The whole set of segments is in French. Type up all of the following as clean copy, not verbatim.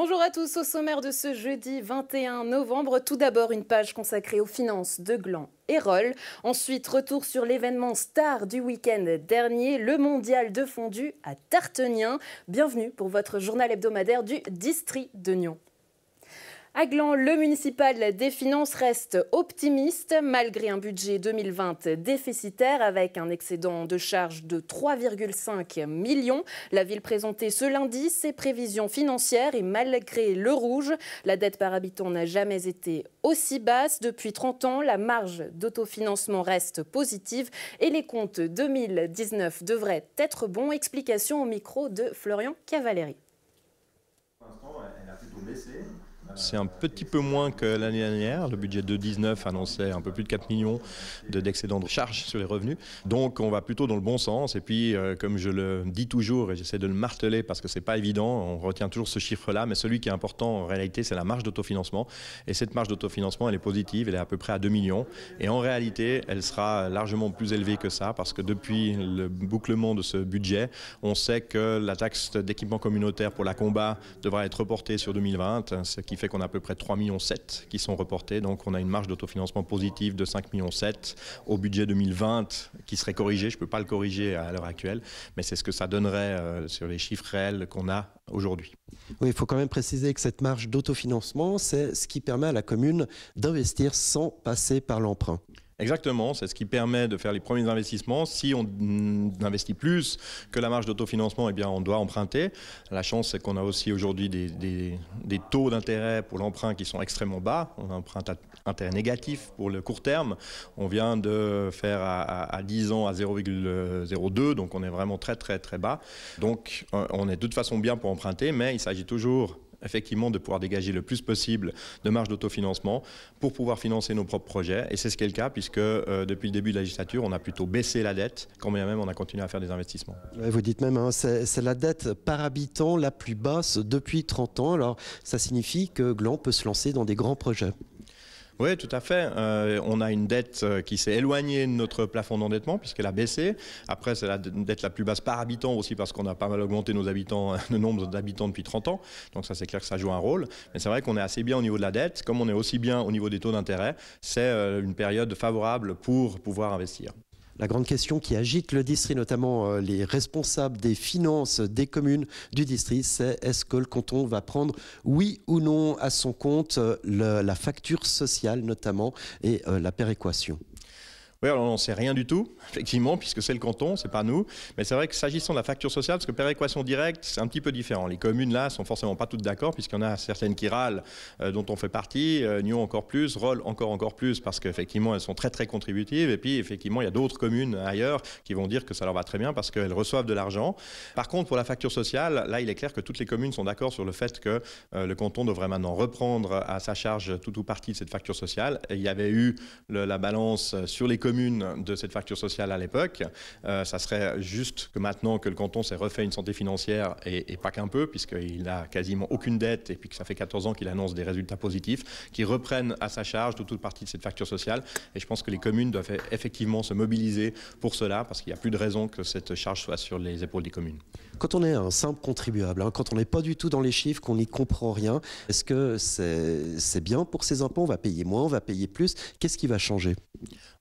Bonjour à tous, au sommaire de ce jeudi 21 novembre. Tout d'abord, une page consacrée aux finances de Gland et Rolle. Ensuite, retour sur l'événement star du week-end dernier, le mondial de fondu à Tartenien. Bienvenue pour votre journal hebdomadaire du district de Nyon. À Gland, le municipal des finances reste optimiste malgré un budget 2020 déficitaire avec un excédent de charges de 3,5 millions. La ville présentait ce lundi ses prévisions financières et malgré le rouge, la dette par habitant n'a jamais été aussi basse. Depuis 30 ans, la marge d'autofinancement reste positive et les comptes 2019 devraient être bons. Explication au micro de Florian Cavalieri. Pour l'instant, elle a plutôt baissé. C'est un petit peu moins que l'année dernière. Le budget de 2019 annonçait un peu plus de 4 millions d'excédents de charges sur les revenus. Donc on va plutôt dans le bon sens. Et puis comme je le dis toujours et j'essaie de le marteler parce que c'est pas évident, on retient toujours ce chiffre-là, mais celui qui est important en réalité c'est la marge d'autofinancement. Et cette marge d'autofinancement elle est positive, elle est à peu près à 2 millions. Et en réalité elle sera largement plus élevée que ça parce que depuis le bouclement de ce budget, on sait que la taxe d'équipement communautaire pour la combat devra être reportée sur 2020, ce qui fait qu'on a à peu près 3,7 millions qui sont reportés. Donc on a une marge d'autofinancement positive de 5,7 millions au budget 2020 qui serait corrigé. Je ne peux pas le corriger à l'heure actuelle, mais c'est ce que ça donnerait sur les chiffres réels qu'on a aujourd'hui. Oui, il faut quand même préciser que cette marge d'autofinancement, c'est ce qui permet à la commune d'investir sans passer par l'emprunt. Exactement, c'est ce qui permet de faire les premiers investissements. Si on investit plus que la marge d'autofinancement, eh bien on doit emprunter. La chance, c'est qu'on a aussi aujourd'hui des taux d'intérêt pour l'emprunt qui sont extrêmement bas. On a un emprunt à intérêt négatif pour le court terme. On vient de faire à 10 ans à 0,02, donc on est vraiment très très très bas. Donc on est de toute façon bien pour emprunter, mais il s'agit toujours effectivement de pouvoir dégager le plus possible de marge d'autofinancement pour pouvoir financer nos propres projets. Et c'est ce qui est le cas puisque depuis le début de la législature, on a plutôt baissé la dette, quand bien même on a continué à faire des investissements. Vous dites même, hein, c'est la dette par habitant la plus basse depuis 30 ans. Alors ça signifie que Gland peut se lancer dans des grands projets. Oui, tout à fait. On a une dette qui s'est éloignée de notre plafond d'endettement puisqu'elle a baissé. Après, c'est la dette la plus basse par habitant aussi parce qu'on a pas mal augmenté nos habitants, le nombre d'habitants depuis 30 ans. Donc ça, c'est clair que ça joue un rôle. Mais c'est vrai qu'on est assez bien au niveau de la dette. Comme on est aussi bien au niveau des taux d'intérêt, c'est une période favorable pour pouvoir investir. La grande question qui agite le district, notamment les responsables des finances des communes du district, c'est est-ce que le canton va prendre, oui ou non, à son compte la facture sociale notamment et la péréquation? Oui, alors on n'en sait rien du tout, effectivement, puisque c'est le canton, c'est pas nous. Mais c'est vrai que s'agissant de la facture sociale, parce que péréquation directe, c'est un petit peu différent. Les communes, là, sont forcément pas toutes d'accord, puisqu'il y en a certaines qui râlent, dont on fait partie, Nyon encore plus, Rolle encore plus, parce qu'effectivement, elles sont très, très contributives. Et puis, effectivement, il y a d'autres communes ailleurs qui vont dire que ça leur va très bien parce qu'elles reçoivent de l'argent. Par contre, pour la facture sociale, là, il est clair que toutes les communes sont d'accord sur le fait que le canton devrait maintenant reprendre à sa charge tout ou partie de cette facture sociale. Et il y avait eu la balance sur les communes de cette facture sociale à l'époque. Ça serait juste que maintenant que le canton s'est refait une santé financière et pas qu'un peu, puisqu'il n'a quasiment aucune dette et puis que ça fait 14 ans qu'il annonce des résultats positifs, qui reprennent à sa charge toute partie de cette facture sociale. Et je pense que les communes doivent effectivement se mobiliser pour cela parce qu'il n'y a plus de raison que cette charge soit sur les épaules des communes. Quand on est un simple contribuable, hein, quand on n'est pas du tout dans les chiffres, qu'on n'y comprend rien, est-ce que c'est bien pour ces impôts? On va payer moins, on va payer plus. Qu'est-ce qui va changer?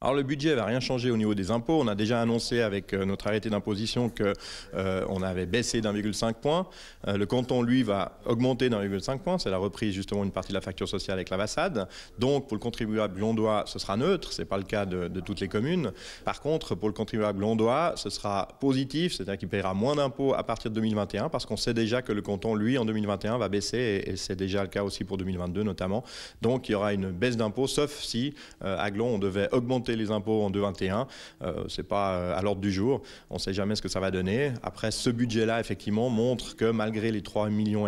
Alors le budget ne va rien changer au niveau des impôts. On a déjà annoncé avec notre arrêté d'imposition qu'on avait baissé d'1,5 point. Le canton, lui, va augmenter d'1,5 point. C'est la reprise justement une partie de la facture sociale avec la Vassade. Donc pour le contribuable londois, ce sera neutre. Ce n'est pas le cas de toutes les communes. Par contre, pour le contribuable londois, ce sera positif, c'est-à-dire qu'il paiera moins d'impôts à partir de 2021 parce qu'on sait déjà que le canton, lui, en 2021, va baisser et c'est déjà le cas aussi pour 2022 notamment. Donc il y aura une baisse d'impôts, sauf si à Gland, on devait augmenter les impôts en 2021. C'est pas à l'ordre du jour. On ne sait jamais ce que ça va donner. Après, ce budget-là, effectivement, montre que malgré les 3,5 millions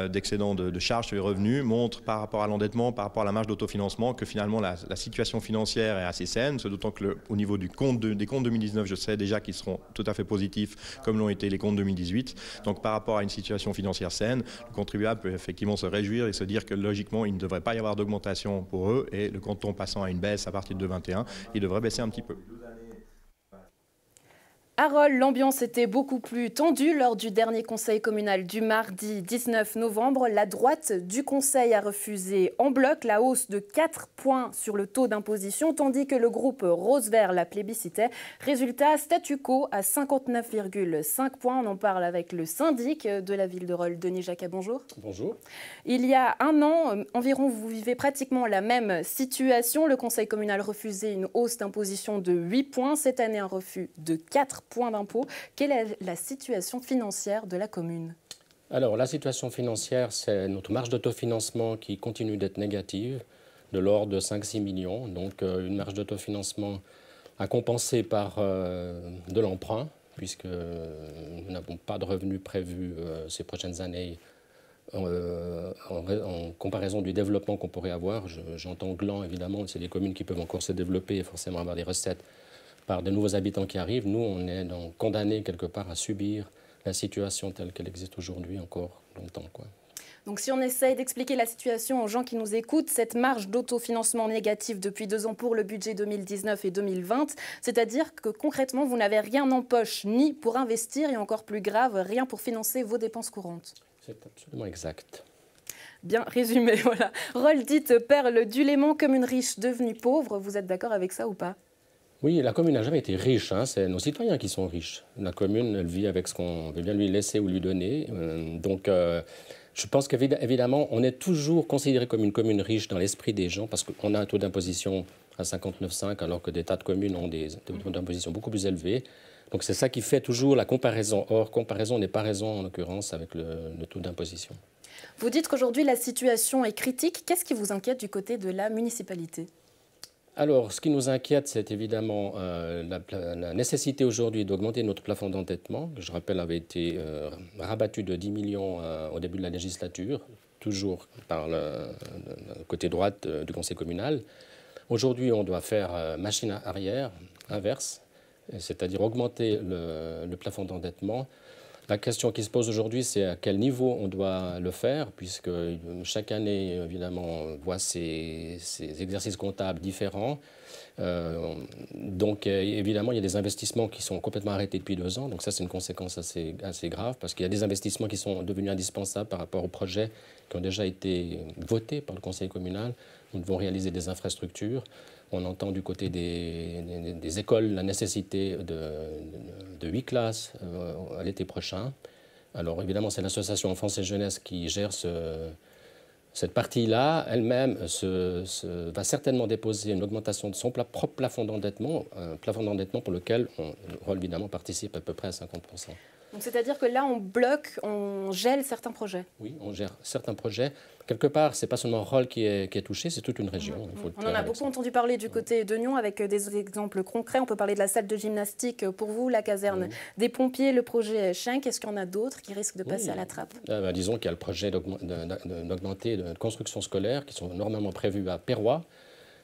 d'excédents de charges sur les revenus, montre par rapport à l'endettement, par rapport à la marge d'autofinancement, que finalement la situation financière est assez saine. C'est d'autant que au niveau des comptes 2019, je sais déjà qu'ils seront tout à fait positifs, comme l'ont été les comptes 2018. Donc par rapport à une situation financière saine, le contribuable peut effectivement se réjouir et se dire que logiquement, il ne devrait pas y avoir d'augmentation pour eux et le canton passant à une baisse à partir de 2021, il devrait baisser un petit peu. À Rolle, l'ambiance était beaucoup plus tendue lors du dernier conseil communal du mardi 19 novembre. La droite du conseil a refusé en bloc la hausse de 4 points sur le taux d'imposition, tandis que le groupe Rose-Vert la plébiscitait. Résultat, statu quo à 59,5 points. On en parle avec le syndic de la ville de Rolle, Denis Jacquet. Bonjour. Bonjour. Il y a un an environ, vous vivez pratiquement la même situation. Le conseil communal refusait une hausse d'imposition de 8 points. Cette année, un refus de 4 points d'impôt. Quelle est la situation financière de la commune? Alors, la situation financière, c'est notre marge d'autofinancement qui continue d'être négative, de l'ordre de 5-6 millions. Donc, une marge d'autofinancement à compenser par de l'emprunt, puisque nous n'avons pas de revenus prévus ces prochaines années en comparaison du développement qu'on pourrait avoir. J'entends Gland, évidemment, c'est des communes qui peuvent encore se développer et forcément avoir des recettes par de nouveaux habitants qui arrivent. Nous, on est donc condamnés quelque part à subir la situation telle qu'elle existe aujourd'hui encore longtemps, quoi. Donc si on essaye d'expliquer la situation aux gens qui nous écoutent, cette marge d'autofinancement négative depuis 2 ans pour le budget 2019 et 2020, c'est-à-dire que concrètement, vous n'avez rien en poche, ni pour investir, et encore plus grave, rien pour financer vos dépenses courantes. C'est absolument exact. Bien résumé, voilà. Rolle dite perle du Léman, commune riche devenue pauvre. Vous êtes d'accord avec ça ou pas? Oui, la commune n'a jamais été riche, hein. C'est nos citoyens qui sont riches. La commune, elle vit avec ce qu'on veut bien lui laisser ou lui donner. Je pense qu'évidemment, on est toujours considéré comme une commune riche dans l'esprit des gens parce qu'on a un taux d'imposition à 59,5 alors que des tas de communes ont des taux d'imposition beaucoup plus élevés. Donc c'est ça qui fait toujours la comparaison. Or, comparaison n'est pas raison en l'occurrence avec le taux d'imposition. Vous dites qu'aujourd'hui la situation est critique. Qu'est-ce qui vous inquiète du côté de la municipalité? Alors, ce qui nous inquiète, c'est évidemment la nécessité aujourd'hui d'augmenter notre plafond d'endettement, que je rappelle avait été rabattu de 10 millions au début de la législature, toujours par le côté droite du conseil communal. Aujourd'hui, on doit faire machine arrière, inverse, c'est-à-dire augmenter le plafond d'endettement. La question qui se pose aujourd'hui, c'est à quel niveau on doit le faire, puisque chaque année, évidemment, on voit ces exercices comptables différents. Évidemment, il y a des investissements qui sont complètement arrêtés depuis 2 ans. Donc ça, c'est une conséquence assez grave, parce qu'il y a des investissements qui sont devenus indispensables par rapport aux projets qui ont déjà été votés par le conseil communal. Nous devons réaliser des infrastructures. On entend du côté des écoles la nécessité de 8 classes à l'été prochain. Alors évidemment, c'est l'association Enfance et Jeunesse qui gère cette partie-là. Elle-même va certainement déposer une augmentation de son propre plafond d'endettement, un plafond d'endettement pour lequel Rolle évidemment participe à peu près à 50%. Donc c'est-à-dire que là, on bloque, on gèle certains projets? Oui, on gère certains projets. Quelque part, ce n'est pas seulement Rolle qui est touché, c'est toute une région. On en a beaucoup entendu parler du côté de Nyon avec des exemples concrets. On peut parler de la salle de gymnastique pour vous, la caserne des pompiers, le projet Schenk. Est-ce qu'il y en a d'autres qui risquent de passer à la trappe? Disons qu'il y a le projet d'augmenter de construction scolaire qui sont normalement prévus à Perrois.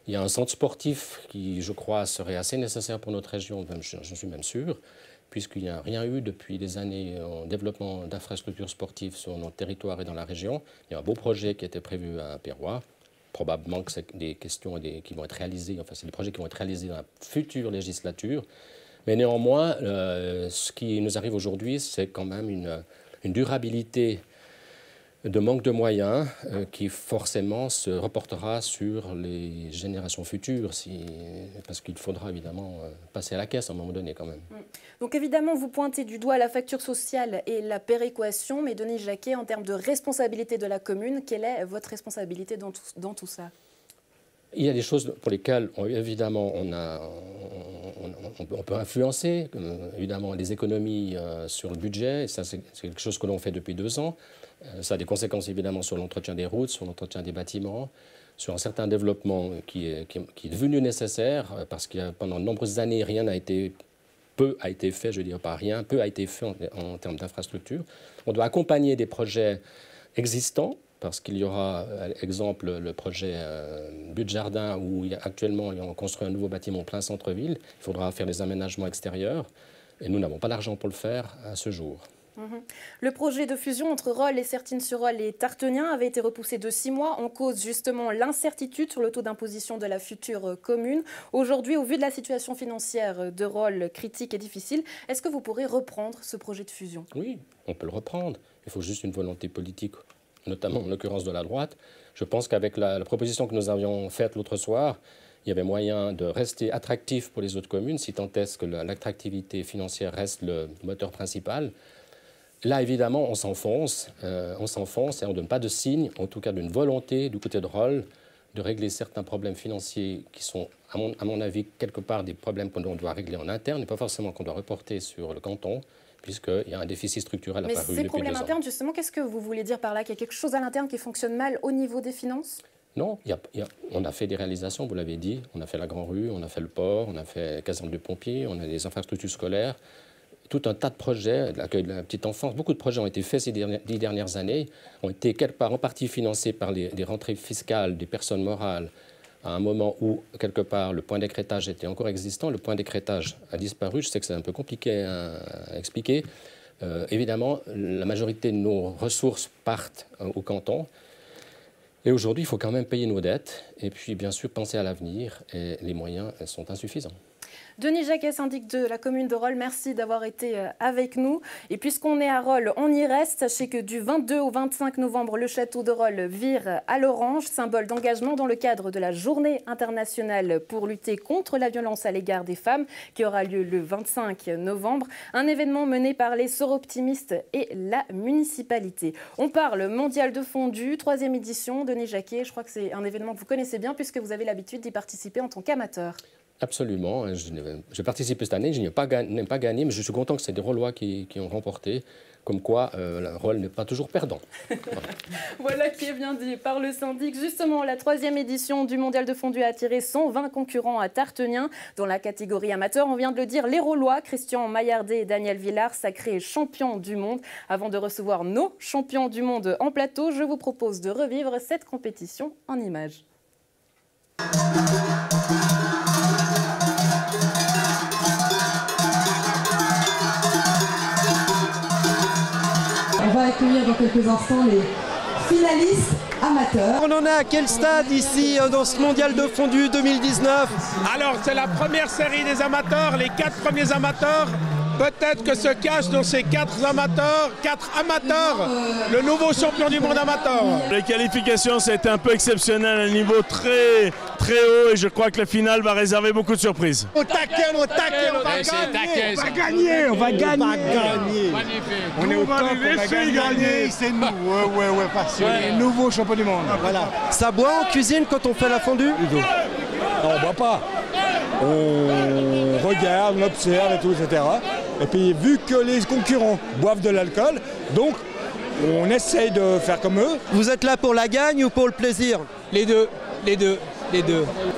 Il y a un centre sportif qui, je crois, serait assez nécessaire pour notre région, j'en suis même sûr, puisqu'il n'y a rien eu depuis des années en développement d'infrastructures sportives sur notre territoire et dans la région. Il y a un beau projet qui était prévu à Perrois. Probablement que c'est des questions qui vont être réalisées, enfin c'est des projets qui vont être réalisés dans la future législature. Mais néanmoins, ce qui nous arrive aujourd'hui, c'est quand même une durabilité de manque de moyens qui forcément se reportera sur les générations futures, parce qu'il faudra évidemment passer à la caisse à un moment donné quand même. Donc évidemment, vous pointez du doigt la facture sociale et la péréquation, mais Denis Jacquet, en termes de responsabilité de la commune, quelle est votre responsabilité dans tout ça? Il y a des choses pour lesquelles, évidemment, on peut influencer, évidemment, les économies sur le budget. Et ça, c'est quelque chose que l'on fait depuis 2 ans. Ça a des conséquences, évidemment, sur l'entretien des routes, sur l'entretien des bâtiments, sur un certain développement qui est devenu nécessaire, parce que pendant de nombreuses années, peu a été fait, je veux dire pas rien, peu a été fait en termes d'infrastructure. On doit accompagner des projets existants, parce qu'il y aura, exemple, le projet But de Jardin, où actuellement on construit un nouveau bâtiment en plein centre-ville. Il faudra faire des aménagements extérieurs, et nous n'avons pas l'argent pour le faire à ce jour. Le projet de fusion entre Rolle et Sertines-sur-Rolle et Tartenien avait été repoussé de 6 mois en cause justement l'incertitude sur le taux d'imposition de la future commune. Aujourd'hui, au vu de la situation financière de Rolle critique et difficile, est-ce que vous pourrez reprendre ce projet de fusion? Oui, on peut le reprendre. Il faut juste une volonté politique, notamment en l'occurrence de la droite. Je pense qu'avec la proposition que nous avions faite l'autre soir, il y avait moyen de rester attractif pour les autres communes, si tant est que l'attractivité financière reste le moteur principal. Là, évidemment, on s'enfonce et on ne donne pas de signe, en tout cas d'une volonté du côté de Rolle, de régler certains problèmes financiers qui sont, à mon avis, quelque part des problèmes qu'on doit régler en interne et pas forcément qu'on doit reporter sur le canton, puisqu'il y a un déficit structurel apparu depuis 2 ans. Mais ces problèmes internes, justement, qu'est-ce que vous voulez dire par là? Qu'il y a quelque chose à l'interne qui fonctionne mal au niveau des finances? Non, on a fait des réalisations, vous l'avez dit. On a fait la Grand Rue, on a fait le port, on a fait la caserne de pompiers, on a des infrastructures scolaires. Tout un tas de projets, l'accueil de la petite enfance. Beaucoup de projets ont été faits ces 10 dernières années, ont été quelque part en partie financés par des rentrées fiscales des personnes morales, à un moment où, quelque part, le point d'écrêtage était encore existant. Le point d'écrêtage a disparu. Je sais que c'est un peu compliqué à expliquer. Évidemment, la majorité de nos ressources partent au canton. Et aujourd'hui, il faut quand même payer nos dettes et puis, bien sûr, penser à l'avenir. Et les moyens sont insuffisants. Denis Jacquet, syndic de la commune de Rolle, merci d'avoir été avec nous. Et puisqu'on est à Rolle, on y reste. Sachez que du 22 au 25 novembre, le château de Rolle vire à l'orange, symbole d'engagement dans le cadre de la Journée internationale pour lutter contre la violence à l'égard des femmes, qui aura lieu le 25 novembre. Un événement mené par les Soroptimistes et la municipalité. On parle mondial de fondue, 3e édition. Denis Jacquet, je crois que c'est un événement que vous connaissez bien puisque vous avez l'habitude d'y participer en tant qu'amateur. Absolument. J'ai participé cette année, je n'ai pas gagné, mais je suis content que c'est des Rollois qui ont remporté. Comme quoi, le Rolle n'est pas toujours perdant. Voilà qui est bien dit par le syndic. Justement, la 3e édition du Mondial de fondue a attiré 120 concurrents à Tartenien. Dans la catégorie amateur, on vient de le dire, les Rollois, Christian Maillardet et Daniel Villard, sacrés champions du monde. Avant de recevoir nos champions du monde en plateau, je vous propose de revivre cette compétition en images. On va accueillir dans quelques instants les finalistes amateurs. On en est à quel stade ici dans ce mondial de fondue 2019? Alors c'est la première série des amateurs, les 4 premiers amateurs. Peut-être que se cache dans ces 4 amateurs, le nouveau champion du monde amateur. Les qualifications, c'était un peu exceptionnel, un niveau très haut et je crois que la finale va réserver beaucoup de surprises. Au taquet, on va gagner. On est au top, on va gagner. C'est nous, ouais, passionné. Nouveau champion du monde. Voilà. Ça boit en cuisine quand on fait la fondue? Non, on ne boit pas. On regarde, on observe et tout, etc. Et puis vu que les concurrents boivent de l'alcool, donc on essaye de faire comme eux. Vous êtes là pour la gagne ou pour le plaisir? Les deux.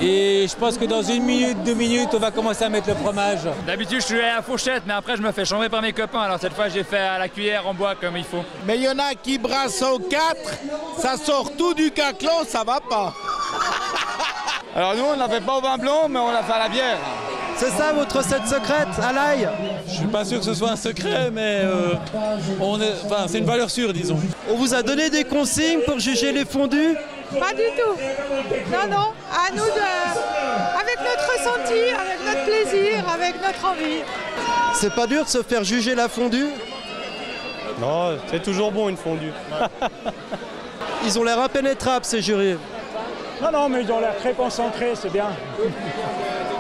Et je pense que dans 1 minute, 2 minutes, on va commencer à mettre le fromage. D'habitude, je suis à la fourchette, mais après, je me fais chambrer par mes copains. Alors cette fois, j'ai fait à la cuillère en bois comme il faut. Mais il y en a qui brassent au 4, ça sort tout du caclon, ça va pas. Alors nous, on ne l'a fait pas au vin blanc, mais on l'a fait à la bière. C'est ça votre recette secrète à l'ail? Je suis pas sûr que ce soit un secret, mais c'est une valeur sûre, disons. On vous a donné des consignes pour juger les fondus? Pas du tout. Non. À nous avec notre ressenti, avec notre plaisir, avec notre envie. C'est pas dur de se faire juger la fondue? Non, c'est toujours bon une fondue. Ils ont l'air impénétrables ces jurys. Non, mais ils ont l'air très concentrés, c'est bien.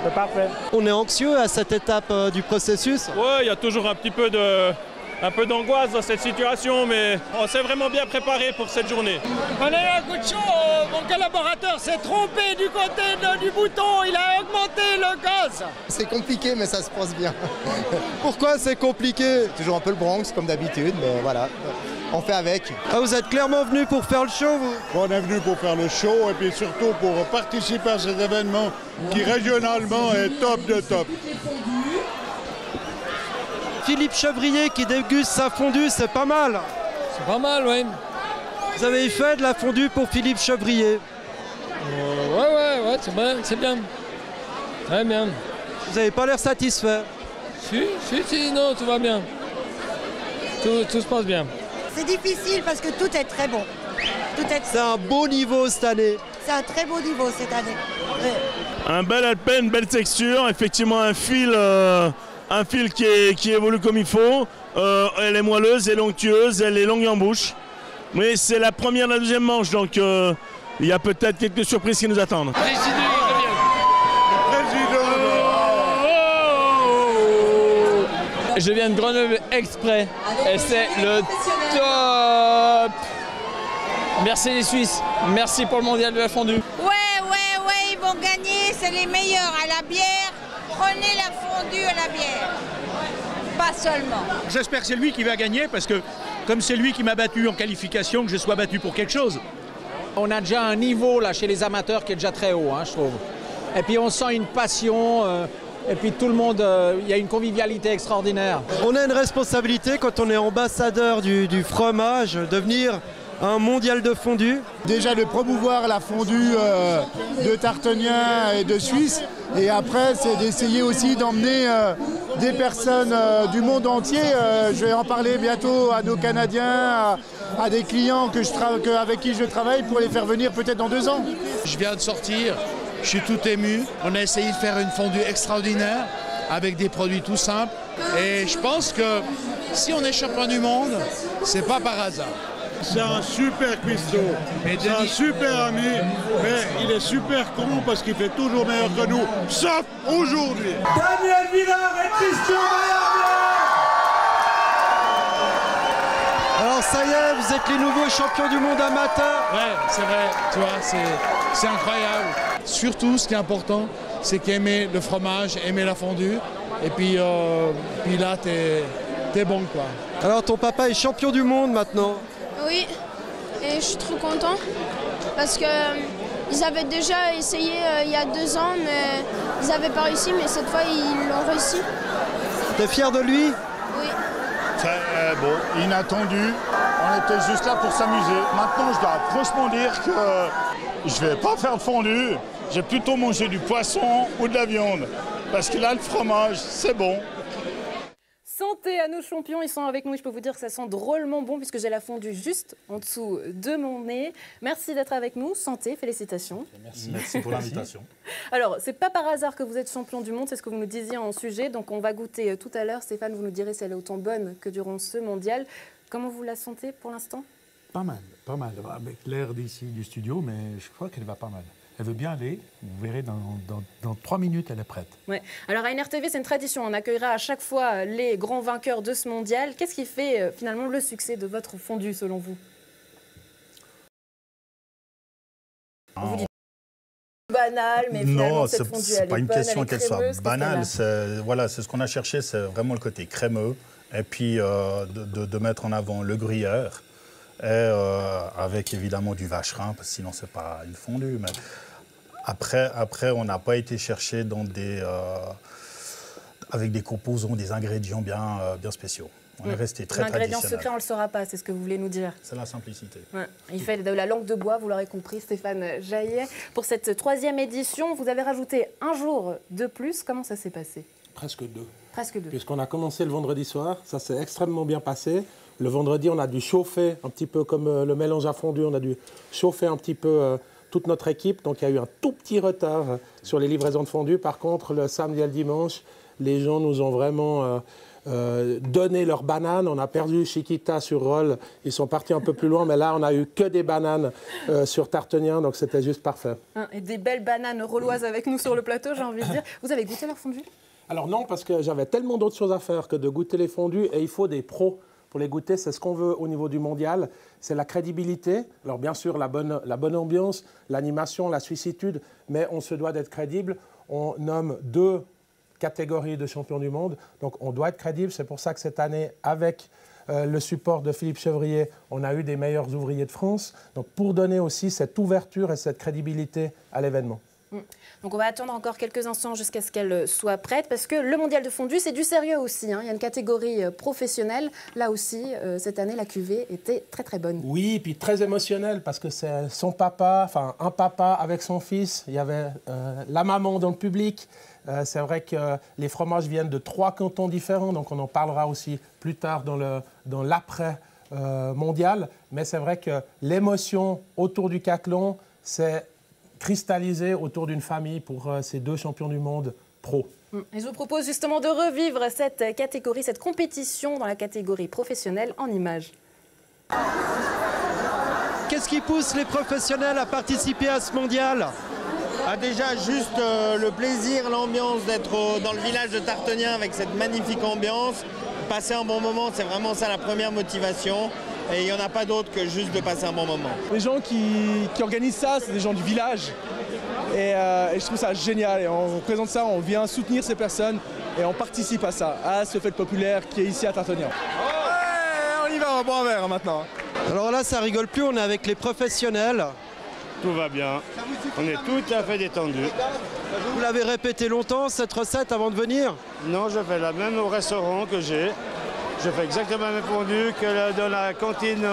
C'est parfait. On est anxieux à cette étape du processus? Ouais, il y a toujours un peu d'angoisse dans cette situation, mais on s'est vraiment bien préparé pour cette journée. On a eu un coup de chaud, mon collaborateur s'est trompé du côté du bouton, il a augmenté le gaz. C'est compliqué, mais ça se passe bien. Pourquoi c'est compliqué? Toujours un peu le Bronx, comme d'habitude, mais voilà, on fait avec. Ah, vous êtes clairement venu pour faire le show, vous? On est venu pour faire le show et puis surtout pour participer à cet événement qui régionalement est top de top. Philippe Chevrier qui déguste sa fondue, c'est pas mal. C'est pas mal, oui. Vous avez fait de la fondue pour Philippe Chevrier? Ouais, c'est bien. Très bien. Vous n'avez pas l'air satisfait? Si, non, tout va bien. Tout se passe bien. C'est difficile parce que tout est très bon. C'est un beau niveau cette année. C'est un très beau niveau cette année. Ouais. Un bel alpin, une belle texture, effectivement un fil qui évolue comme il faut. Elle est moelleuse, elle est onctueuse, elle est longue en bouche. Mais c'est la première, la deuxième manche, donc il y a peut-être quelques surprises qui nous attendent. Je viens de Grenoble exprès et c'est le top. Merci les Suisses, merci pour le mondial de la fondue. Ouais, ils vont gagner, c'est les meilleurs à la bière. Prenez la fondue à la bière, pas seulement. J'espère que c'est lui qui va gagner parce que comme c'est lui qui m'a battu en qualification, que je sois battu pour quelque chose. On a déjà un niveau là chez les amateurs qui est déjà très haut, je trouve. Et puis on sent une passion. Et puis tout le monde, il y a une convivialité extraordinaire. On a une responsabilité quand on est ambassadeur du fromage, de venir à un mondial de fondue. Déjà de promouvoir la fondue de Tarteniens et de Suisse. Et après, c'est d'essayer aussi d'emmener des personnes du monde entier. Je vais en parler bientôt à nos Canadiens, à des clients avec qui je travaille pour les faire venir peut-être dans 2 ans. Je viens de sortir. Je suis tout ému. On a essayé de faire une fondue extraordinaire avec des produits tout simples. Et je pense que si on est champion du monde, c'est pas par hasard. C'est un super cuistot, c'est un super ami, mais il est super con parce qu'il fait toujours meilleur que nous, sauf aujourd'hui. Daniel Villard et Christian Maillard. Alors ça y est, vous êtes les nouveaux champions du monde amateurs. Ouais, c'est vrai, tu vois, c'est incroyable. Surtout, ce qui est important, c'est qu'aimer le fromage, aimer la fondue. Et puis là, t'es bon, quoi. Alors, ton papa est champion du monde maintenant. Oui, et je suis trop content. Parce qu'ils avaient déjà essayé il y a 2 ans, mais ils n'avaient pas réussi. Mais cette fois, ils l'ont réussi. T'es fier de lui? Oui. C'est bon, inattendu. On était juste là pour s'amuser. Maintenant, je dois franchement dire que je vais pas faire de fondue. J'ai plutôt mangé du poisson ou de la viande. Parce que là, le fromage, c'est bon. Santé à nos champions, ils sont avec nous. Je peux vous dire que ça sent drôlement bon puisque j'ai la fondue juste en dessous de mon nez. Merci d'être avec nous. Santé, félicitations. Merci pour l'invitation. Alors, c'est pas par hasard que vous êtes champion du monde, c'est ce que vous nous disiez en sujet. Donc, on va goûter tout à l'heure. Stéphane, vous nous direz si elle est autant bonne que durant ce mondial. Comment vous la sentez pour l'instant? Pas mal. Avec l'air d'ici du studio, mais je crois qu'elle va pas mal. Elle veut bien aller, vous verrez, dans 3 minutes, elle est prête. Ouais. Alors à NRTV, c'est une tradition, on accueillera à chaque fois les grands vainqueurs de ce mondial. Qu'est-ce qui fait finalement le succès de votre fondue, selon vous? On vous dit banal, mais finalement cette fondue, elle est bonne, elle est crémeuse. Non, c'est pas une question qu'elle soit banale. C'est ce qu'on a cherché, c'est vraiment le côté crémeux. Et puis de mettre en avant le gruyère, et avec évidemment du vacherin, parce que sinon c'est pas une fondue. Mais après, on n'a pas été chercher dans avec des composants, des ingrédients bien spéciaux. On est resté très traditionnel. L'ingrédient secret, on ne le saura pas, c'est ce que vous voulez nous dire. C'est la simplicité. Ouais. Il fait de la langue de bois, vous l'aurez compris, Stéphane Jaillet. Pour cette 3e édition, vous avez rajouté un jour de plus. Comment ça s'est passé? Presque 2. Presque 2. Puisqu'on a commencé le vendredi soir, ça s'est extrêmement bien passé. Le vendredi, on a dû chauffer un petit peu comme le mélange à fondu, on a dû chauffer un petit peu toute notre équipe. Donc il y a eu un tout petit retard sur les livraisons de fondu. Par contre, le samedi et le dimanche, les gens nous ont vraiment donné leurs bananes. On a perdu Chiquita sur Roll. Ils sont partis un peu plus loin, mais là, on a eu que des bananes sur Tartenien, donc c'était juste parfait. Et des belles bananes rolloises avec nous sur le plateau, j'ai envie de dire. Vous avez goûté leur fondue? Alors non, parce que j'avais tellement d'autres choses à faire que de goûter les fondus, et il faut des pros pour les goûter. C'est ce qu'on veut au niveau du mondial, c'est la crédibilité. Alors bien sûr, la bonne ambiance, l'animation, la suissitude, mais on se doit d'être crédible. On nomme 2 catégories de champions du monde, donc on doit être crédible. C'est pour ça que cette année, avec le support de Philippe Chevrier, on a eu des meilleurs ouvriers de France, donc pour donner aussi cette ouverture et cette crédibilité à l'événement. Donc on va attendre encore quelques instants jusqu'à ce qu'elle soit prête, parce que le mondial de fondu, c'est du sérieux aussi. Il y a une catégorie professionnelle. Là aussi, cette année, la cuvée était très très bonne. Oui, et puis très émotionnelle, parce que c'est son papa, enfin un papa avec son fils. Il y avait la maman dans le public. C'est vrai que les fromages viennent de 3 cantons différents, donc on en parlera aussi plus tard dans l'après mondial. Mais c'est vrai que l'émotion autour du cathlon, c'est cristallisé autour d'une famille pour ces 2 champions du monde pro. Et je vous propose justement de revivre cette catégorie, cette compétition dans la catégorie professionnelle en images. Qu'est-ce qui pousse les professionnels à participer à ce mondial ? Déjà juste le plaisir, l'ambiance d'être dans le village de Tartenien avec cette magnifique ambiance. Passer un bon moment, c'est vraiment ça la première motivation. Et il n'y en a pas d'autre que juste de passer un bon moment. Les gens qui organisent ça, c'est des gens du village. Et je trouve ça génial. Et on présente ça, on vient soutenir ces personnes et on participe à ça, à ce fête populaire qui est ici à Tartenien. Ouais, on y va, on boit un verre maintenant. Alors là, ça rigole plus, on est avec les professionnels. Tout va bien, on est tout à fait détendu. Vous l'avez répété longtemps, cette recette, avant de venir? Non, je fais la même au restaurant que j'ai. Je fais exactement la même fondue que dans la cantine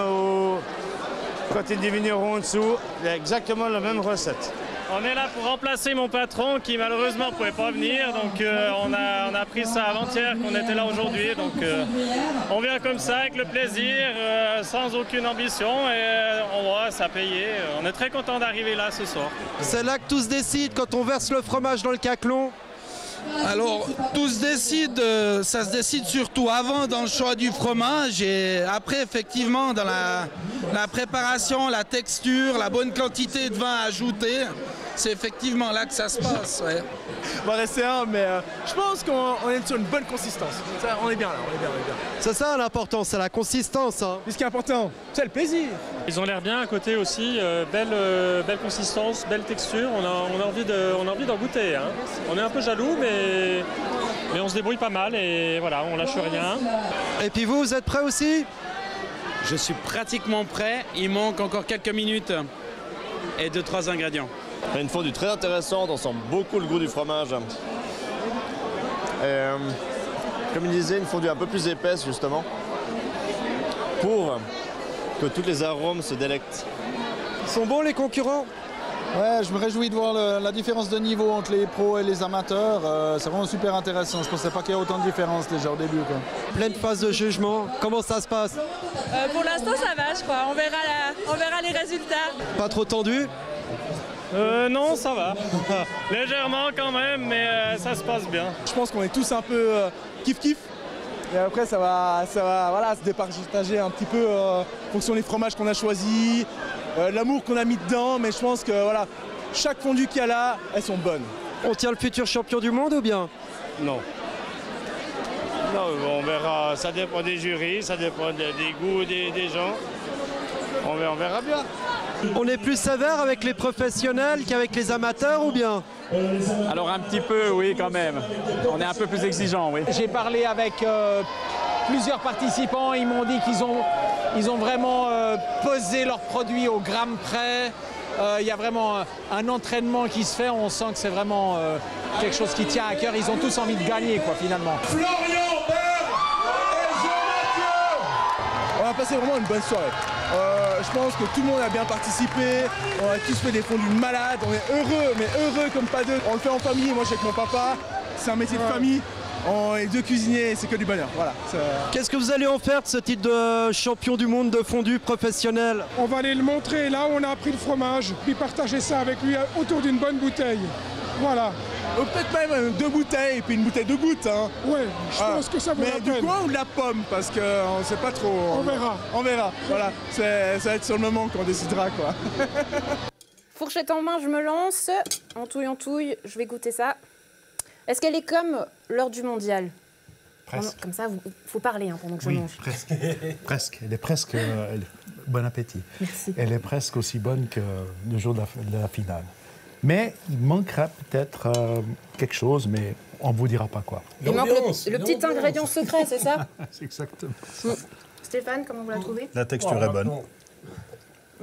du vigneron en dessous. Il y a exactement la même recette. On est là pour remplacer mon patron qui malheureusement ne pouvait pas venir. Donc on a pris ça avant-hier qu'on était là aujourd'hui. Donc on vient comme ça avec le plaisir, sans aucune ambition et on voit ça payer. On est très content d'arriver là ce soir. C'est là que tout se décide quand on verse le fromage dans le cathlon. Alors, tout se décide, ça se décide surtout avant dans le choix du fromage et après, effectivement, dans la préparation, la texture, la bonne quantité de vin ajouté. C'est effectivement là que ça se passe. Ouais. On va rester un, mais je pense qu'on est sur une bonne consistance. Ça, on est bien là, on est bien. C'est ça l'important, c'est la consistance. C'est ce qui est important, c'est le plaisir. Ils ont l'air bien à côté aussi, belle consistance, belle texture. On a envie d'en goûter. Hein. On est un peu jaloux, mais on se débrouille pas mal et voilà, on lâche rien. Et puis vous êtes prêts aussi? Je suis pratiquement prêt, il manque encore quelques minutes et 2-3 ingrédients. C'est une fondue très intéressante, on sent beaucoup le goût du fromage. Et, comme il disait, une fondue un peu plus épaisse justement, pour que tous les arômes se délectent. Ils sont bons les concurrents? Ouais, je me réjouis de voir la différence de niveau entre les pros et les amateurs. C'est vraiment super intéressant. Je ne pensais pas qu'il y ait autant de différence déjà au début. Quoi. Pleine phase de jugement, comment ça se passe? Pour l'instant ça va, je crois. On verra les résultats. Pas trop tendu? Non, ça va. Légèrement quand même, mais ça se passe bien. Je pense qu'on est tous un peu kiff-kiff. Et après, ça va voilà, se départager un petit peu en fonction des fromages qu'on a choisis, l'amour qu'on a mis dedans. Mais je pense que voilà, chaque fondue qu'il y a là, elles sont bonnes. On tient le futur champion du monde ou bien? Non. Non, on verra. Ça dépend des jurys, ça dépend des goûts des gens. On verra bien. On est plus sévère avec les professionnels qu'avec les amateurs ou bien? Alors un petit peu, oui, quand même. On est un peu plus exigeant, oui. J'ai parlé avec plusieurs participants, ils m'ont dit qu'ils ont vraiment pesé leurs produits au gramme près. Il y a vraiment un entraînement qui se fait, on sent que c'est vraiment quelque chose qui tient à cœur. Ils ont tous envie de gagner, quoi, finalement. Florian Berg et Jean-Mathieu. On a passé vraiment une bonne soirée. Je pense que tout le monde a bien participé, on a tous fait des fondus malades, on est heureux, mais heureux comme pas deux. On le fait en famille, moi je suis avec mon papa, c'est un métier de famille, on est 2 cuisiniers, c'est que du bonheur. Voilà. Qu'est-ce que vous allez en faire de ce titre de champion du monde de fondue professionnel? On va aller le montrer là où on a appris le fromage, puis partager ça avec lui autour d'une bonne bouteille. Voilà. Peut-être même 2 bouteilles et puis une bouteille de gouttes. Hein. Ouais, je pense que ça vaut la peine. Mais du coin ou de la pomme? Parce qu'on ne sait pas trop. On verra. On verra. Voilà. Ça va être sur le moment qu'on décidera, quoi. Fourchette en main, je me lance. En touille, je vais goûter ça. Est-ce qu'elle est comme lors du mondial? Presque. Comme ça, il faut parler hein, pendant que je mange. Presque. Presque. Elle est presque. Bon appétit. Merci. Elle est presque aussi bonne que le jour de la finale. Mais il manquera peut-être quelque chose, mais on ne vous dira pas quoi. Il manque le petit ingrédient secret, c'est ça? C'est exactement. Stéphane, comment vous la trouvez? La texture est bonne.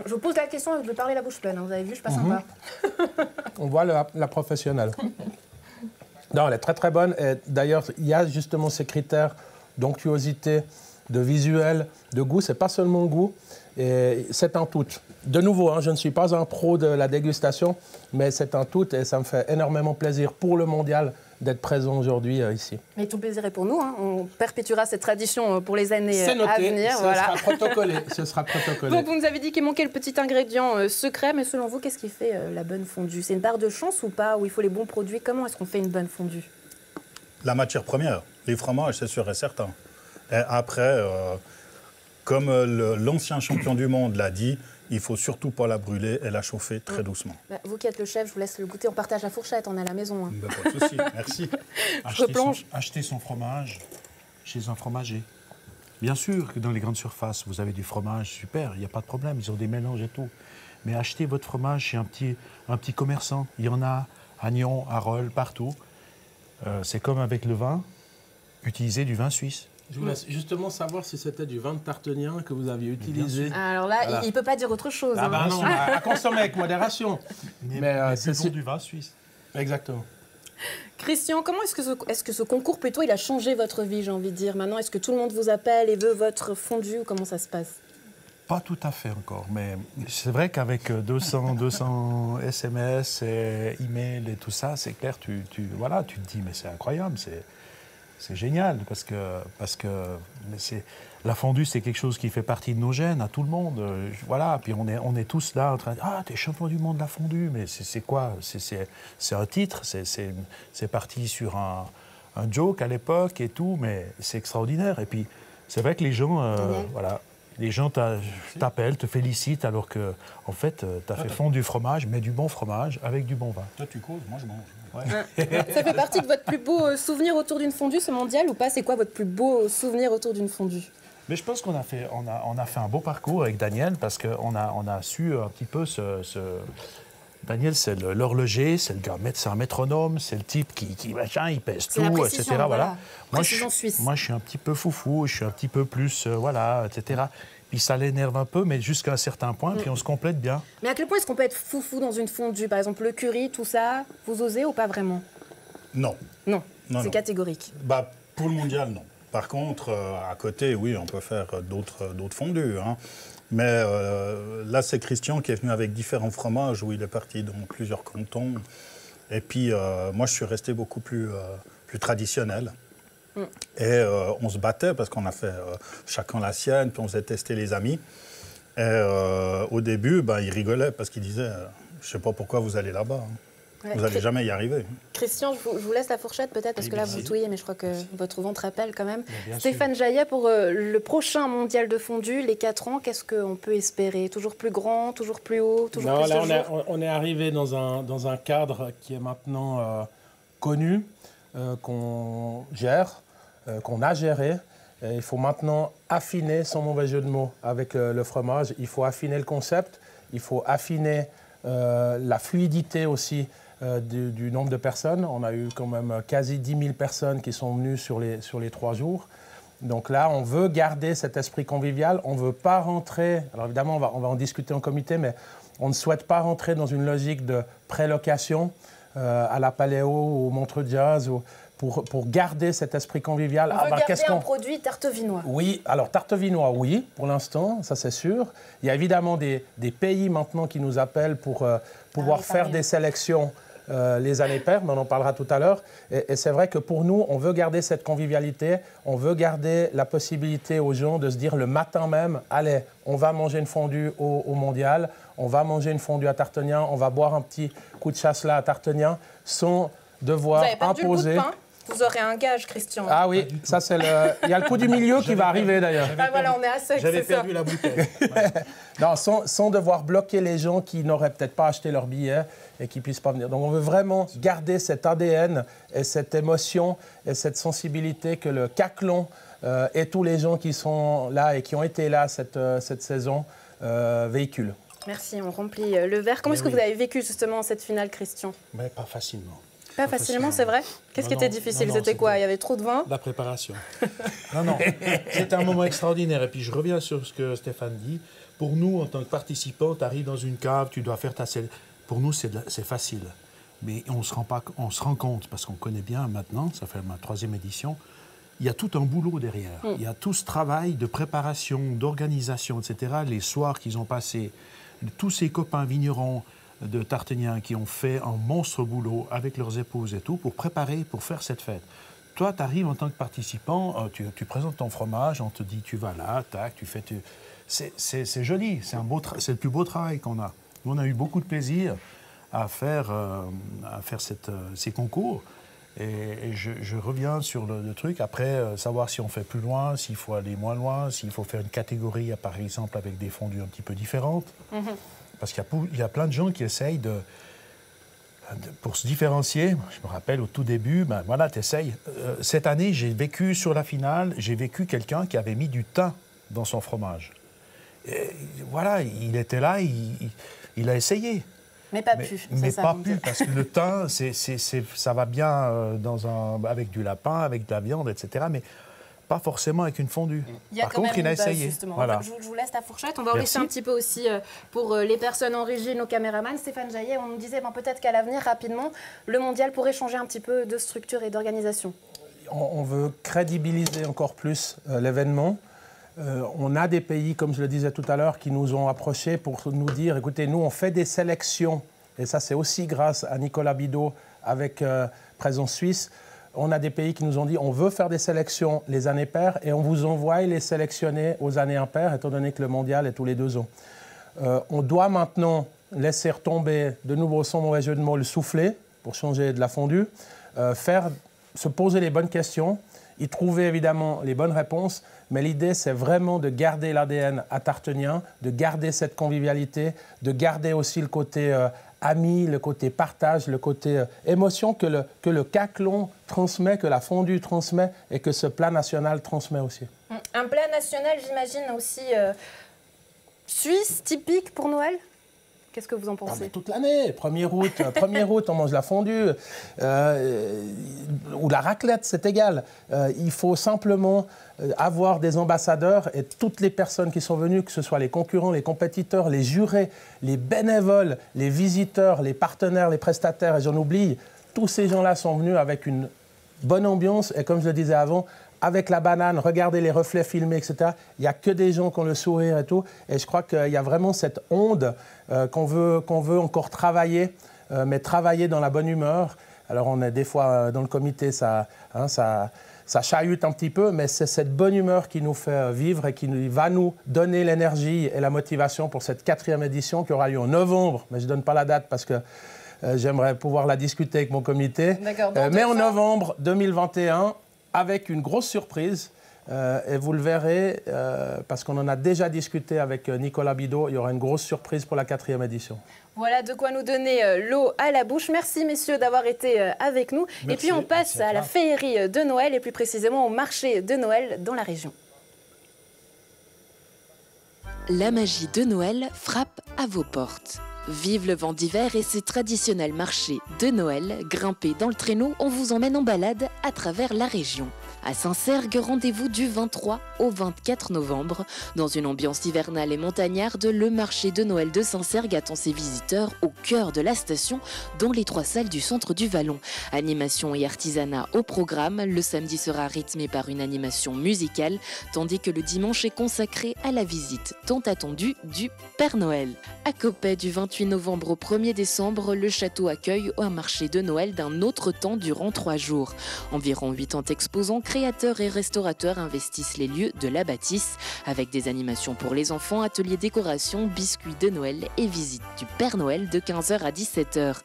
Je vous pose la question et je vais parler la bouche pleine. Hein. Vous avez vu, je suis pas sympa. On voit la professionnelle. Non, elle est très très bonne. D'ailleurs, il y a justement ces critères d'onctuosité, de visuel, de goût. C'est pas seulement le goût, et c'est un tout. De nouveau, hein, je ne suis pas un pro de la dégustation, mais c'est un tout et ça me fait énormément plaisir pour le mondial d'être présent aujourd'hui ici. Mais tout plaisir est pour nous. Hein. On perpétuera cette tradition pour les années à venir. Sera protocolé. Ce sera protocolé. Donc vous nous avez dit qu'il manquait le petit ingrédient secret, mais selon vous, qu'est-ce qui fait la bonne fondue? C'est une barre de chance ou pas? Ou il faut les bons produits? Comment est-ce qu'on fait une bonne fondue? La matière première, les fromages, c'est sûr et certain. Et après, comme l'ancien champion du monde l'a dit, il ne faut surtout pas la brûler et la chauffer très doucement. Vous qui êtes le chef, je vous laisse le goûter. On partage la fourchette, on est à la maison. Hein. Pas de souci, merci. Acheter son fromage chez un fromager. Bien sûr que dans les grandes surfaces, vous avez du fromage, super, il n'y a pas de problème, ils ont des mélanges et tout. Mais achetez votre fromage chez un petit commerçant. Il y en a à Nyon, à Rolle, partout. C'est comme avec le vin, utilisez du vin suisse. Je voulais justement savoir si c'était du vin de Tartenien que vous aviez utilisé. Alors là, voilà. Il ne peut pas dire autre chose. Ah bah non, à consommer avec modération. Mais c'est du vin suisse. Exactement. Christian, comment est-ce que ce concours, plutôt, il a changé votre vie, j'ai envie de dire? Maintenant, est-ce que tout le monde vous appelle et veut votre fondue ou comment ça se passe? Pas tout à fait encore, mais c'est vrai qu'avec 200 SMS et emails et tout ça, c'est clair, tu te dis, mais c'est incroyable, c'est génial, parce que la fondue, c'est quelque chose qui fait partie de nos gènes, à tout le monde. Voilà, puis on est tous là en train de dire « Ah, t'es champion du monde de la fondue !» Mais c'est quoi? C'est un titre, c'est parti sur un joke à l'époque et tout, mais c'est extraordinaire. Et puis, c'est vrai que les gens, les gens t'appellent, te félicitent, alors que, en fait, tu as fait fondre du fromage, mais du bon fromage avec du bon vin. Toi, tu causes, moi, je mange. Ouais. Ça fait partie de votre plus beau souvenir autour d'une fondue, ce mondial, ou pas? C'est quoi votre plus beau souvenir autour d'une fondue? Mais je pense qu'on a fait un beau parcours avec Daniel, parce qu'on a su un petit peu Daniel, c'est l'horloger, c'est le gars, c'est un métronome, c'est le type qui machin, il pèse tout, etc. Voilà. Moi, je suis un petit peu foufou, je suis un petit peu plus, etc. Puis ça l'énerve un peu, mais jusqu'à un certain point, puis on se complète bien. Mais à quel point est-ce qu'on peut être foufou dans une fondue? Par exemple, le curry, tout ça, vous osez ou pas vraiment? Non. Non, c'est catégorique. Bah, pour le mondial, non. Par contre, à côté, oui, on peut faire d'autres fondues. Hein. Mais là, c'est Christian qui est venu avec différents fromages, où il est parti dans plusieurs cantons. Et puis, moi, je suis resté beaucoup plus traditionnel. Et on se battait parce qu'on a fait chacun la sienne, puis on faisait tester les amis. Et au début, il rigolait parce qu'il disait je ne sais pas pourquoi vous allez là-bas. Hein. Ouais, vous n'allez jamais y arriver. Christian, je vous laisse la fourchette peut-être, parce que là, vous touillez, mais je crois que votre ventre appelle quand même. Stéphane Jaillet, pour le prochain mondial de fondue, les 4 ans, qu'est-ce qu'on peut espérer? Toujours plus grand, toujours plus haut, toujours plus de jours? On est arrivé dans un cadre qui est maintenant connu, qu'on gère, qu'on a géré. Et il faut maintenant affiner, sans mauvais jeu de mots, avec le fromage. Il faut affiner le concept, il faut affiner la fluidité aussi du nombre de personnes. On a eu quand même quasi 10 000 personnes qui sont venues sur les 3 jours. Donc là, on veut garder cet esprit convivial. On ne veut pas rentrer... Alors évidemment, on va en discuter en comité, mais on ne souhaite pas rentrer dans une logique de prélocation à la Paléo ou au Montreux Jazz pour garder cet esprit convivial. On veut garder un produit tartevinois. Oui, alors tartevinois, oui, pour l'instant, ça c'est sûr. Il y a évidemment des pays maintenant qui nous appellent pour pouvoir faire des sélections les années paires, mais on en parlera tout à l'heure. Et c'est vrai que pour nous, on veut garder cette convivialité, on veut garder la possibilité aux gens de se dire le matin même, allez, on va manger une fondue au mondial, on va manger une fondue à Tartenien, on va boire un petit coup de chasse là à Tartenien, sans devoir imposer... Vous aurez un gage, Christian. Ah oui, ça c'est il y a le coup du milieu qui va arriver d'ailleurs. Ah voilà, on est à sec, J'avais perdu la bouteille. Non, sans devoir bloquer les gens qui n'auraient peut-être pas acheté leur billet et qui ne puissent pas venir. Donc on veut vraiment garder cet ADN et cette émotion et cette sensibilité que le Caclon et tous les gens qui sont là et qui ont été là cette saison véhiculent. Merci, on remplit le verre. Comment est-ce que vous avez vécu justement cette finale, Christian? Mais pas facilement. Pas facilement, c'est vrai. Qu'est-ce qui était difficile? C'était quoi? Il y avait trop de vin? La préparation. Non, c'était un moment extraordinaire. Et puis je reviens sur ce que Stéphane dit. Pour nous, en tant que participants, tu arrives dans une cave, tu dois faire ta selle. Pour nous, c'est facile. Mais on se rend compte, parce qu'on connaît bien maintenant, ça fait ma 3e édition, il y a tout un boulot derrière. Il y a tout ce travail de préparation, d'organisation, etc. Les soirs qu'ils ont passés, tous ces copains vignerons de Tarteniens qui ont fait un monstre boulot avec leurs épouses et tout pour préparer, pour faire cette fête. Toi, tu arrives en tant que participant, tu présentes ton fromage, on te dit tu vas là, tac, tu fais... C'est joli, c'est le plus beau travail qu'on a. Nous, on a eu beaucoup de plaisir à faire ces concours. Et je reviens sur le truc. Après, savoir si on fait plus loin, s'il faut aller moins loin, s'il faut faire une catégorie, par exemple, avec des fondues un petit peu différentes. Parce qu'il y a plein de gens qui essayent pour se différencier. Je me rappelle au tout début, tu essayes. Cette année, j'ai vécu sur la finale, j'ai vécu quelqu'un qui avait mis du thym dans son fromage. Et voilà, il était là, il a essayé. Mais pas plus. Mais pas plus, parce que le thym, ça va bien avec du lapin, avec de la viande, etc. Mais pas forcément avec une fondue. Par contre, il a essayé. Justement. Voilà. Je vous laisse la fourchette. On va en laisser un petit peu aussi pour les personnes en régie, nos caméramans. Stéphane Jaillet, on nous disait peut-être qu'à l'avenir, rapidement, le mondial pourrait changer un petit peu de structure et d'organisation. On veut crédibiliser encore plus l'événement. On a des pays, comme je le disais tout à l'heure, qui nous ont approchés pour nous dire, écoutez, nous, on fait des sélections. Et ça, c'est aussi grâce à Nicolas Bidot avec Présence Suisse. On a des pays qui nous ont dit on veut faire des sélections les années paires et on vous envoie les sélectionner aux années impaires, étant donné que le mondial est tous les 2 ans. On doit maintenant laisser retomber de nouveau, sans mauvais jeu de mots, le soufflet pour changer de la fondue, se poser les bonnes questions, y trouver évidemment les bonnes réponses, mais l'idée c'est vraiment de garder l'ADN tartenien, de garder cette convivialité, de garder aussi le côté ami, le côté partage, le côté émotion que le caclon transmet, que la fondue transmet et que ce plat national transmet aussi. Un plat national, j'imagine aussi suisse, typique pour Noël? Qu'est-ce que vous en pensez? Toute l'année, 1er août, on mange la fondue, ou la raclette, c'est égal. Il faut simplement avoir des ambassadeurs et toutes les personnes qui sont venues, que ce soit les concurrents, les compétiteurs, les jurés, les bénévoles, les visiteurs, les partenaires, les prestataires, et j'en oublie, tous ces gens-là sont venus avec une bonne ambiance et comme je le disais avant, avec la banane, regardez les reflets filmés, etc. Il n'y a que des gens qui ont le sourire et tout. Et je crois qu'il y a vraiment cette onde qu'on veut encore travailler, mais travailler dans la bonne humeur. Alors on est des fois dans le comité, ça chahute un petit peu, mais c'est cette bonne humeur qui nous fait vivre et qui va nous donner l'énergie et la motivation pour cette 4e édition qui aura lieu en novembre. Mais je ne donne pas la date parce que j'aimerais pouvoir la discuter avec mon comité. Mais en novembre 2021, avec une grosse surprise, et vous le verrez, parce qu'on en a déjà discuté avec Nicolas Bidot, il y aura une grosse surprise pour la 4e édition. Voilà de quoi nous donner l'eau à la bouche. Merci messieurs d'avoir été avec nous. Merci, et puis on passe à la féerie de Noël, et plus précisément au marché de Noël dans la région. La magie de Noël frappe à vos portes. Vive le vent d'hiver et ses traditionnels marchés de Noël. Grimpés dans le traîneau, on vous emmène en balade à travers la région. À Saint-Cergue, rendez-vous du 23 au 24 novembre. Dans une ambiance hivernale et montagnarde, le marché de Noël de Saint-Cergue attend ses visiteurs au cœur de la station, dans les 3 salles du centre du Vallon. Animation et artisanat au programme. Le samedi sera rythmé par une animation musicale, tandis que le dimanche est consacré à la visite tant attendue du Père Noël. À Coppet, du 28 novembre au 1er décembre, le château accueille un marché de Noël d'un autre temps durant 3 jours. Environ 80 exposants, créateurs et restaurateurs investissent les lieux de la bâtisse, avec des animations pour les enfants, ateliers décoration, biscuits de Noël et visite du Père Noël de 15h à 17h.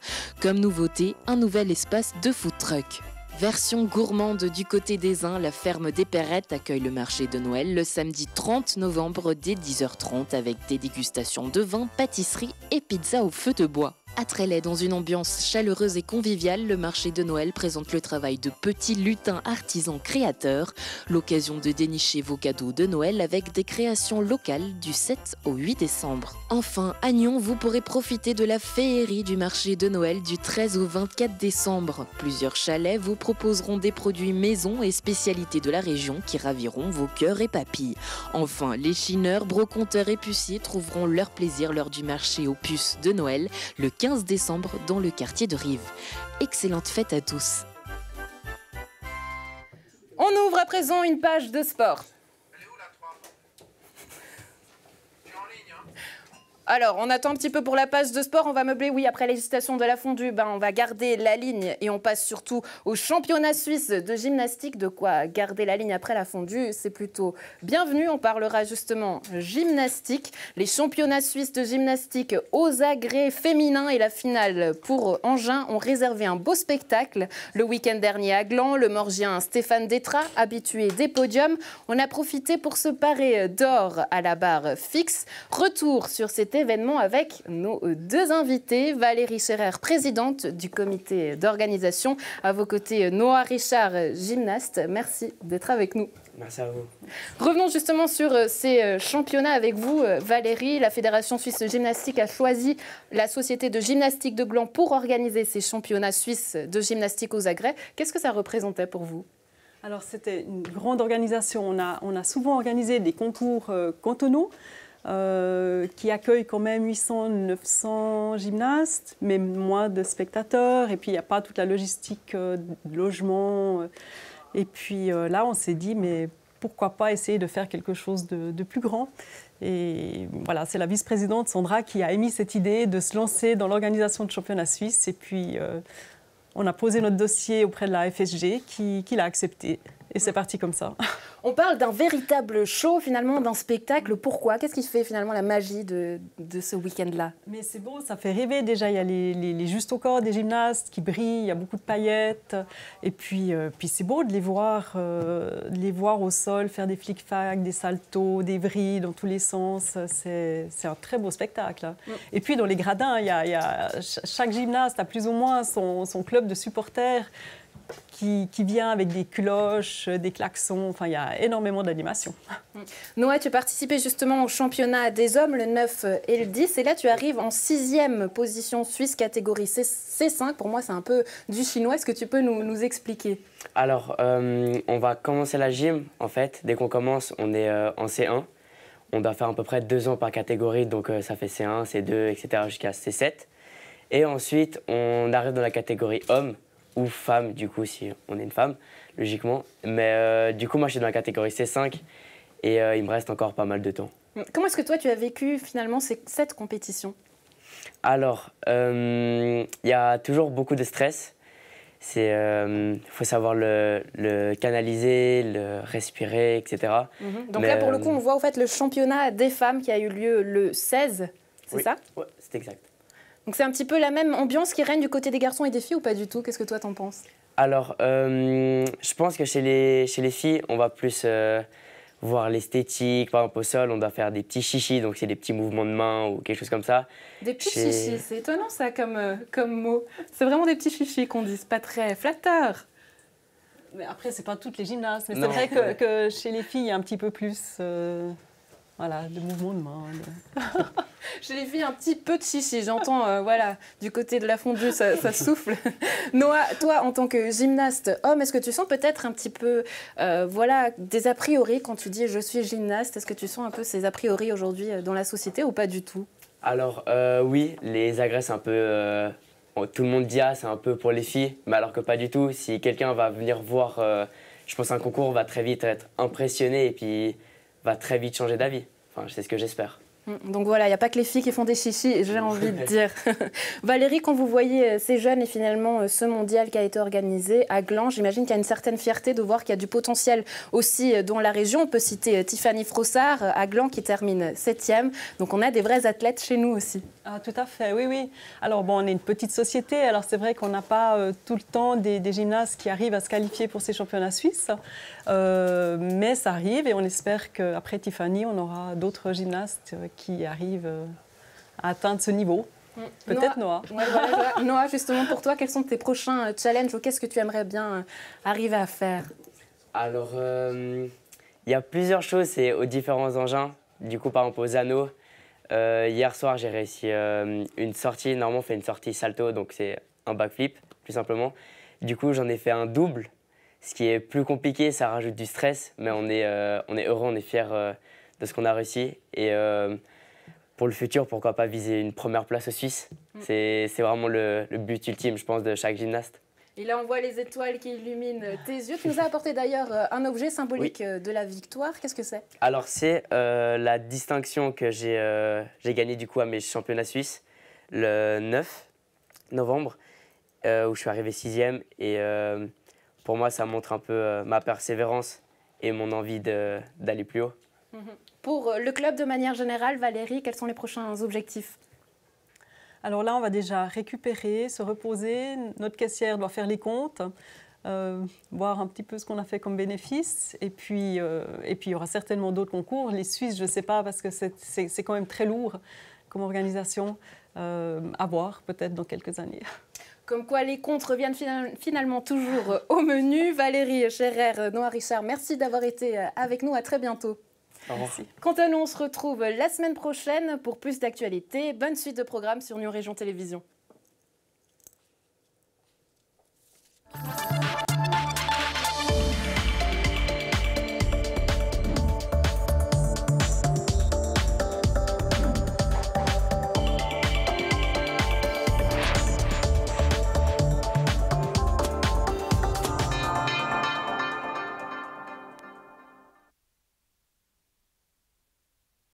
Comme nouveauté, un nouvel espace de food truck. Version gourmande du côté des Uns, la ferme des Perrettes accueille le marché de Noël le samedi 30 novembre dès 10h30 avec des dégustations de vin, pâtisserie et pizza au feu de bois. À Trélay, dans une ambiance chaleureuse et conviviale, le marché de Noël présente le travail de petits lutins artisans créateurs. L'occasion de dénicher vos cadeaux de Noël avec des créations locales du 7 au 8 décembre. Enfin, à Nyon, vous pourrez profiter de la féerie du marché de Noël du 13 au 24 décembre. Plusieurs chalets vous proposeront des produits maison et spécialités de la région qui raviront vos cœurs et papilles. Enfin, les chineurs, broconteurs et puciers trouveront leur plaisir lors du marché aux puces de Noël le 15 décembre dans le quartier de Rives. Excellente fête à tous. On ouvre à présent une page de sport. Alors, on attend un petit peu pour la page de sport. On va meubler, oui, après l'hésitation de la fondue, on va garder la ligne et on passe surtout au championnat suisse de gymnastique. De quoi garder la ligne après la fondue, c'est plutôt bienvenu. On parlera justement gymnastique. Les championnats suisses de gymnastique aux agrès féminins et la finale pour Engin ont réservé un beau spectacle. Le week-end dernier à Gland, le Morgien Stéphane Détra, habitué des podiums, on a profité pour se parer d'or à la barre fixe. Retour sur cet événement avec nos deux invités. Valérie Scherer, présidente du comité d'organisation. À vos côtés, Noah Richard, gymnaste. Merci d'être avec nous. Merci à vous. Revenons justement sur ces championnats avec vous, Valérie. La Fédération suisse de gymnastique a choisi la Société de gymnastique de Gland pour organiser ces championnats suisses de gymnastique aux agrès. Qu'est-ce que ça représentait pour vous ? Alors, c'était une grande organisation. On a souvent organisé des concours cantonaux qui accueillent quand même 800-900 gymnastes, mais moins de spectateurs. Et puis, il n'y a pas toute la logistique de logement. Et puis là, on s'est dit, mais pourquoi pas essayer de faire quelque chose de plus grand ? Et voilà, c'est la vice-présidente Sandra qui a émis cette idée de se lancer dans l'organisation de championnats suisses. Et puis, on a posé notre dossier auprès de la FSG qui l'a accepté. Et c'est parti comme ça. On parle d'un véritable show, finalement, d'un spectacle. Pourquoi ? Qu'est-ce qui fait finalement la magie de ce week-end-là ? Mais c'est beau, ça fait rêver. Déjà, il y a les justes au corps des gymnastes qui brillent, il y a beaucoup de paillettes. Et puis c'est beau de les voir au sol, faire des flic-flacs, des saltos, des vrilles dans tous les sens. C'est un très beau spectacle. Et puis, dans les gradins, chaque gymnaste a plus ou moins son club de supporters qui vient avec des cloches, des klaxons. Enfin, il y a énormément d'animation. Noah, tu participais justement au championnat des hommes, le 9 et le 10. Et là, tu arrives en 6e position suisse, catégorie C5. Pour moi, c'est un peu du chinois. Est-ce que tu peux nous expliquer ? Alors, on va commencer la gym, en fait. Dès qu'on commence, on est en C1. On doit faire à peu près 2 ans par catégorie. Donc, ça fait C1, C2, etc. jusqu'à C7. Et ensuite, on arrive dans la catégorie homme. Ou femme, du coup, si on est une femme, logiquement. Mais du coup, moi, je suis dans la catégorie C5 et il me reste encore pas mal de temps. Comment est-ce que toi, tu as vécu finalement cette compétition ? Alors, il y a toujours beaucoup de stress. Il faut savoir le canaliser, le respirer, etc. Donc là, pour le coup, on voit en fait le championnat des femmes qui a eu lieu le 16, c'est ça ? Oui, c'est exact. Donc c'est un petit peu la même ambiance qui règne du côté des garçons et des filles ou pas du tout ? Qu'est-ce que toi t'en penses ? Alors, je pense que chez les filles, on va plus voir l'esthétique. Par exemple, au sol, on doit faire des petits chichis, donc c'est des petits mouvements de main ou quelque chose comme ça. Des petits chichis, c'est étonnant ça comme mot. C'est vraiment des petits chichis qu'on dit, c'est pas très flatteur. Mais après, c'est pas toutes les gymnastes, mais c'est vrai que chez les filles, il y a un petit peu plus... Voilà, de mouvements de main. Chez les filles, un petit peu de chichi. J'entends, du côté de la fondue, ça souffle. Noah, toi, en tant que gymnaste homme, est-ce que tu sens peut-être un petit peu, des a priori quand tu dis « je suis gymnaste », est-ce que tu sens un peu ces a priori aujourd'hui dans la société ou pas du tout ? Alors, oui, les agrès, c'est un peu... tout le monde dit « ah, c'est un peu pour les filles », mais alors que pas du tout. Si quelqu'un va venir voir, je pense, un concours, va très vite être impressionné et puis... va très vite changer d'avis. Enfin, c'est ce que j'espère. Donc voilà, il n'y a pas que les filles qui font des chichis, j'ai envie de dire. Valérie, quand vous voyez ces jeunes et finalement ce mondial qui a été organisé à Gland, j'imagine qu'il y a une certaine fierté de voir qu'il y a du potentiel aussi dans la région. On peut citer Tiffany Frossard à Gland qui termine 7e. Donc on a des vrais athlètes chez nous aussi. Ah, tout à fait, oui. Alors bon, on est une petite société, alors c'est vrai qu'on n'a pas tout le temps des gymnastes qui arrivent à se qualifier pour ces championnats suisses. Mais ça arrive et on espère qu'après Tiffany, on aura d'autres gymnastes qui arrivent à atteindre ce niveau. Peut-être Noah. Ouais, voilà. Noah, justement, pour toi, quels sont tes prochains challenges ou qu'est-ce que tu aimerais bien arriver à faire? Alors, il y a plusieurs choses, c'est aux différents engins. Du coup, par exemple, aux anneaux. Hier soir, j'ai réussi une sortie. Normalement, on fait une sortie salto, donc c'est un backflip, plus simplement. Du coup, j'en ai fait un double. Ce qui est plus compliqué, ça rajoute du stress, mais on est heureux, on est fiers de ce qu'on a réussi. Et pour le futur, pourquoi pas viser une première place aux Suisses. C'est vraiment le but ultime, je pense, de chaque gymnaste. Et là, on voit les étoiles qui illuminent tes yeux. Tu nous as apporté d'ailleurs un objet symbolique de la victoire. Qu'est-ce que c'est? Alors, c'est la distinction que j'ai gagnée du coup à mes championnats suisses le 9 novembre, où je suis arrivé 6e. Et pour moi, ça montre un peu ma persévérance et mon envie d'aller plus haut. Pour le club de manière générale, Valérie, quels sont les prochains objectifs? Alors là, on va déjà récupérer, se reposer. Notre caissière doit faire les comptes, voir un petit peu ce qu'on a fait comme bénéfice. Et puis, il y aura certainement d'autres concours. Les Suisses, je ne sais pas, parce que c'est quand même très lourd comme organisation. À voir, peut-être dans quelques années. Comme quoi, les comptes reviennent finalement toujours au menu. Valérie Scherer, Noah Richard, merci d'avoir été avec nous. À très bientôt. Merci. Quant à nous, on se retrouve la semaine prochaine pour plus d'actualités. Bonne suite de programmes sur New Région Télévision.